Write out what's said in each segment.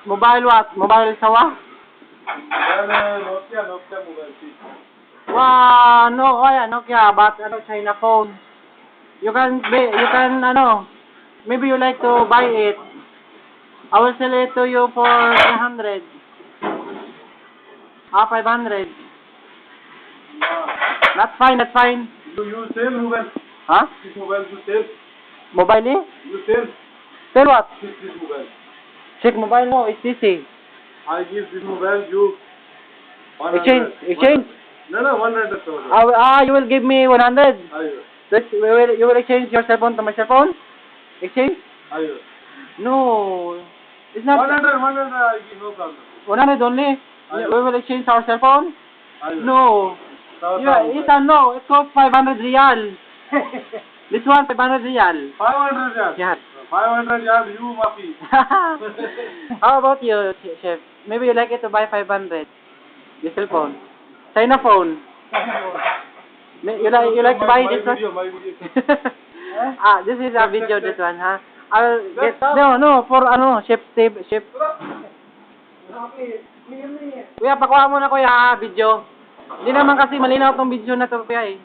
Mobile what? Mobile sawa? Nokia mobile. Wow, no, oh yeah, Nokia, but China phone. You can maybe you like to buy it. I will sell it to you for 300. 500. That's fine. Do you sell mobile? Huh? This mobile you sell? Mobile eh? You sell Sell what? this mobile. Check mobile no, it's easy. I give this mobile you 100. Exchange. No, 100. You will give me 100. Ayo. You will exchange your cell phone to my cell phone? Exchange? Ayo. No. It's not 100, I give no problem. 100 only. Ayo. We will exchange our cell phone? Ayo. No. No, it costs 500 real. This one 500 real. 500 yard. Yeah. 500 yard you mafi. How about you, chef? Maybe you like it to buy 500. Your cell phone. China phone. You like to buy this one? My video. This is a video, this one, huh? I'll get, no, for chef. Kuya, pakuha mo na kuya, video. Hindi naman kasi malinaw tong video na to, kuya eh.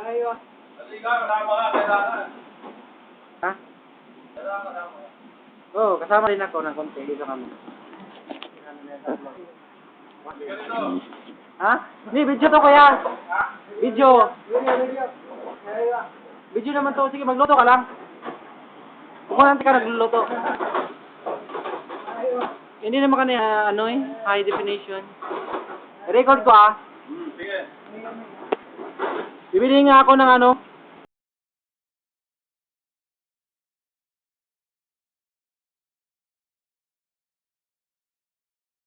Ayos. Kasama ka, kailangan. Ha? Oo, kasama rin ako ng konti. Dito kami. Ha? Hindi, video to kuya. Video. Video naman to. Sige, magluto ka lang. Kung nanti ka nagluluto. Hindi naman ka na, high definition. Record ko Sige. Bibili nga ako ng